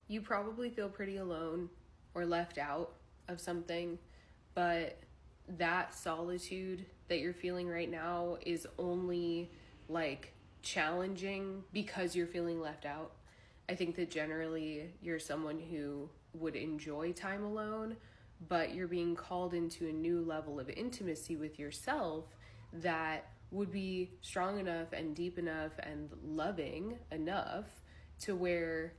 you probably feel pretty alone or left out of something, but that solitude that you're feeling right now is only like challenging because you're feeling left out. I think that generally you're someone who would enjoy time alone, but you're being called into a new level of intimacy with yourself that would be strong enough and deep enough and loving enough to where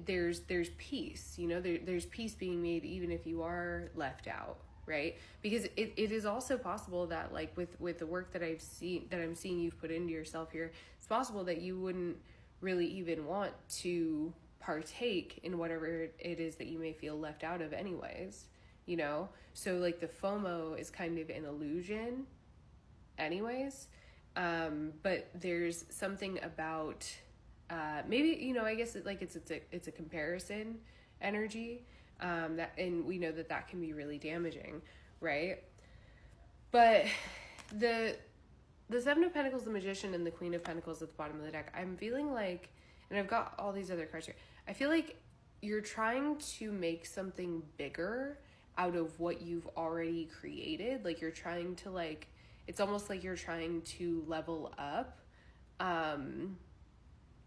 there's peace, there's peace being made even if you are left out, right? Because it is also possible that like with the work that I'm seeing you've put into yourself here, it's possible that you wouldn't really even want to partake in whatever it is that you may feel left out of anyways, so like the FOMO is kind of an illusion anyways, but there's something about maybe I guess it's a comparison energy, that, and we know that can be really damaging, right? But the Seven of Pentacles, the Magician, and the Queen of Pentacles at the bottom of the deck, I'm feeling like, and I've got all these other cards here, I feel like you're trying to make something bigger out of what you've already created. Like you're trying to it's almost like you're trying to level up,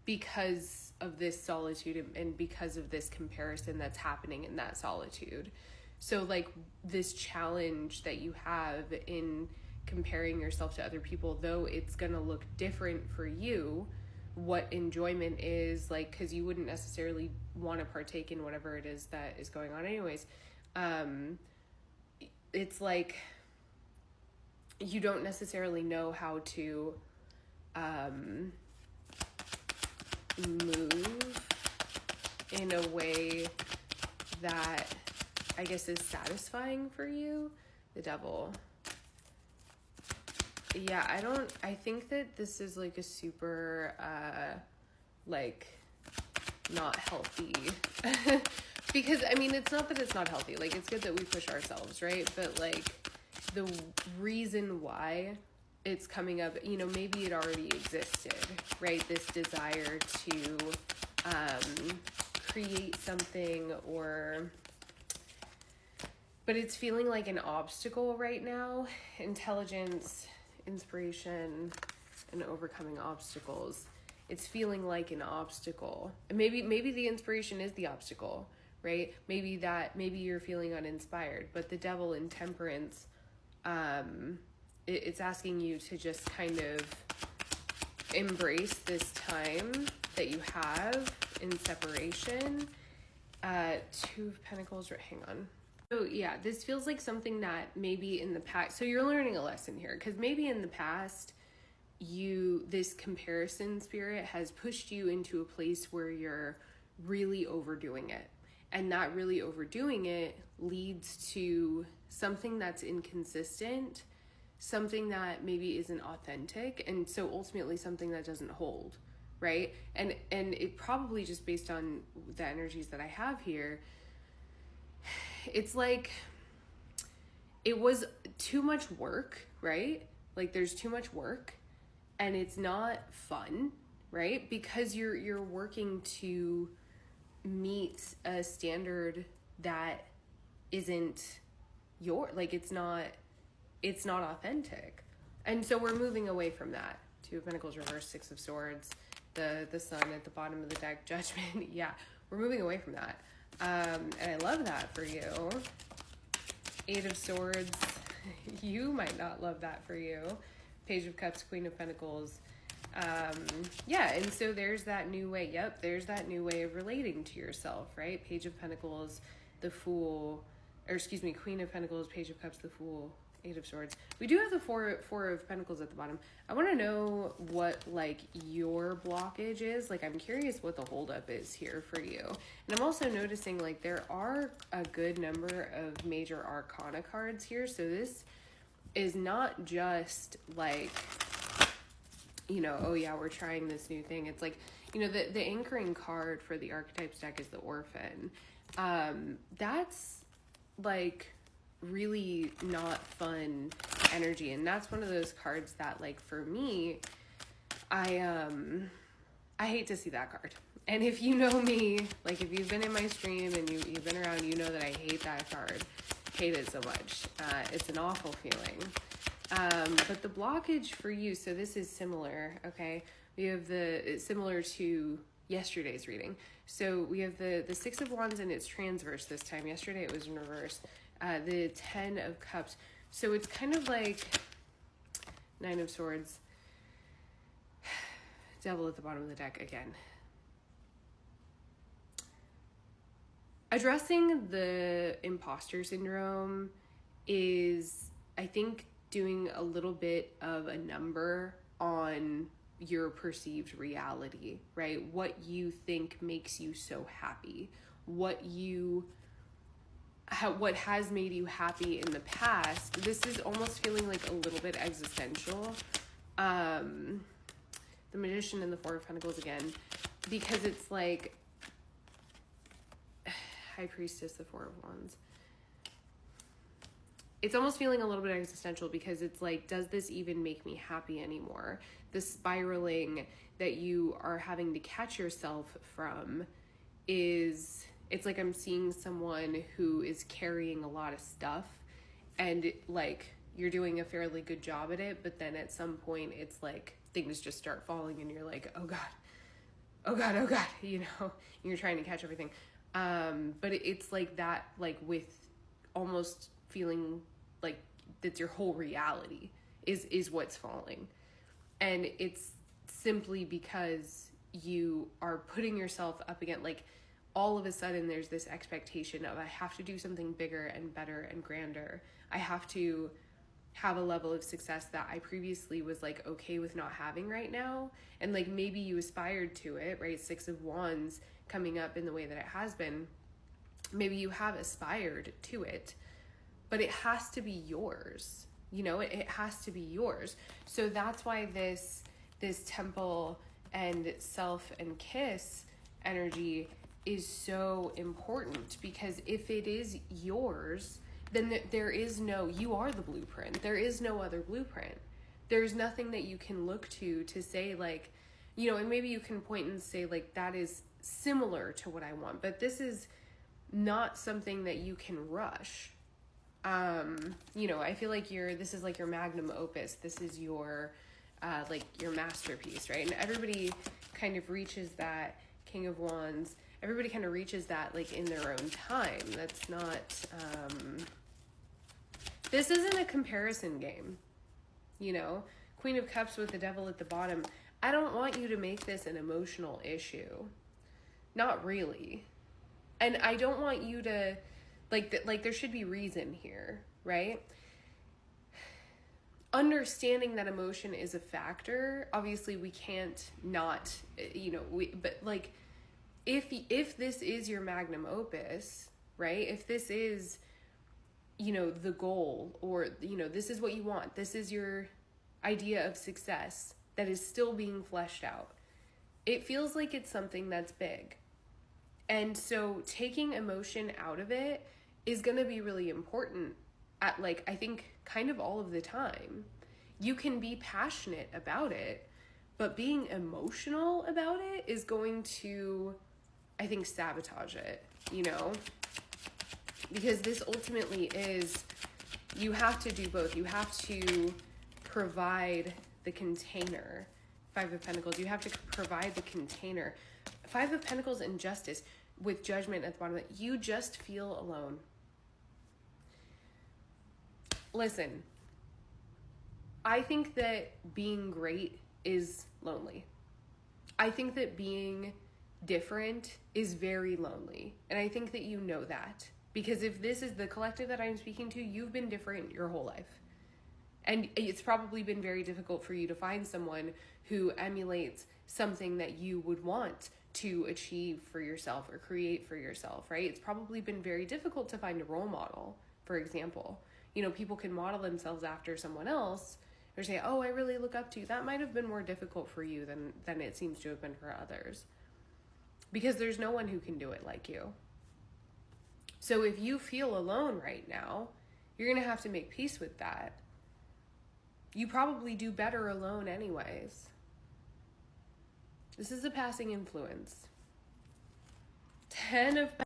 because of this solitude and because of this comparison that's happening in that solitude. So like this challenge that you have in comparing yourself to other people, though it's gonna look different for you, what enjoyment is like, because you wouldn't necessarily want to partake in whatever it is that is going on anyways. It's like you don't necessarily know how to move in a way that I guess is satisfying for you. The Devil. Yeah, I think that this is like a super not healthy because I mean it's not that it's not healthy, like it's good that we push ourselves, right? But like the reason why it's coming up, maybe it already existed, right? This desire to create something, but it's feeling like an obstacle right now. Intelligence, inspiration, and overcoming obstacles. It's feeling like an obstacle. And maybe the inspiration is the obstacle, right? Maybe you're feeling uninspired, but the Devil in Temperance, it's asking you to just kind of embrace this time that you have in separation. Two of Pentacles, hang on. So yeah, this feels like something that maybe in the past, so you're learning a lesson here, because maybe in the past, this comparison spirit has pushed you into a place where you're really overdoing it. And that really overdoing it leads to something that's inconsistent, something that maybe isn't authentic, and so ultimately something that doesn't hold, right? And it probably just based on the energies that I have here, it's like it was too much work, right? Like there's too much work and it's not fun, right? Because you're working to meet a standard that isn't it's not authentic. And so we're moving away from that. Two of Pentacles reverse, Six of Swords, the Sun at the bottom of the deck, Judgment. Yeah, we're moving away from that. And I love that for you. Eight of Swords. You might not love that for you. Page of Cups, Queen of Pentacles. Yeah, and so there's that new way. Yep, there's that new way of relating to yourself, right? Page of Pentacles, the Fool, or excuse me, Queen of Pentacles, Page of Cups, the Fool, Eight of Swords. We do have the four of Pentacles at the bottom. I want to know what like your blockage is. Like I'm curious what the holdup is here for you. And I'm also noticing like there are a good number of major arcana cards here. So this is not just like, oh yeah, we're trying this new thing. It's like, the anchoring card for the archetypes deck is the Orphan. That's like really not fun energy, and that's one of those cards that like for me, I hate to see that card. And if you know me, like if you've been in my stream and you've been around, you know that I hate that card. Hate it so much. It's an awful feeling. But the blockage for you, so this is similar, okay? We have it's similar to yesterday's reading. So we have the Six of Wands and it's transverse this time. Yesterday it was in reverse. The Ten of Cups. So it's kind of like Nine of Swords. Devil at the bottom of the deck again. Addressing the imposter syndrome is, I think, doing a little bit of a number on your perceived reality, right? What you think makes you so happy, what has made you happy in the past. This is almost feeling like a little bit existential. The Magician and the Four of Pentacles again, because it's like High Priestess, the Four of Wands. It's almost feeling a little bit existential because it's like, does this even make me happy anymore? The spiraling that you are having to catch yourself from is, it's like I'm seeing someone who is carrying a lot of stuff and like you're doing a fairly good job at it, but then at some point it's like things just start falling and you're like, oh God, oh God, oh God, you know, you're trying to catch everything. But it's like that, like with almost feeling like that's your whole reality is what's falling. And it's simply because you are putting yourself up against, like, all of a sudden there's this expectation of I have to do something bigger and better and grander. I have to have a level of success that I previously was like okay with not having right now. And like maybe you aspired to it, right? Six of Wands coming up in the way that it has been. Maybe you have aspired to it, but it has to be yours. You know, it has to be yours. So that's why this Temple and Self and Kiss energy is so important, because if it is yours, then there is no, you are the blueprint. There is no other blueprint. There's nothing that you can look to say like, you know, and maybe you can point and say like, that is similar to what I want, but this is not something that you can rush. You know, I feel like this is like your magnum opus. This is your, like your masterpiece, right? And everybody kind of reaches that King of Wands. Everybody kind of reaches that like in their own time. That's not, this isn't a comparison game, you know? Queen of Cups with the Devil at the bottom. I don't want you to make this an emotional issue. Not really. And I don't want you to, like there should be reason here, right? Understanding that emotion is a factor. Obviously, we can't not, you know, but like, if this is your magnum opus, right? If this is, you know, the goal, or, you know, this is what you want, this is your idea of success that is still being fleshed out, it feels like it's something that's big. And so taking emotion out of it is going to be really important at, like, I think kind of all of the time. You can be passionate about it, but being emotional about it is going to, I think, sabotage it, you know? Because this ultimately is, you have to do both. You have to provide the container. Five of Pentacles, you have to provide the container. Five of Pentacles and Justice with Judgment at the bottom of it. You just feel alone. Listen, I think that being great is lonely. I think that being different is very lonely. And I think that you know that. Because if this is the collective that I'm speaking to, you've been different your whole life. And it's probably been very difficult for you to find someone who emulates something that you would want to achieve for yourself or create for yourself, right? It's probably been very difficult to find a role model, for example. You know, people can model themselves after someone else or say, oh, I really look up to you. That might have been more difficult for you than it seems to have been for others. Because there's no one who can do it like you. So if you feel alone right now, you're going to have to make peace with that. You probably do better alone anyways. This is a passing influence. Ten of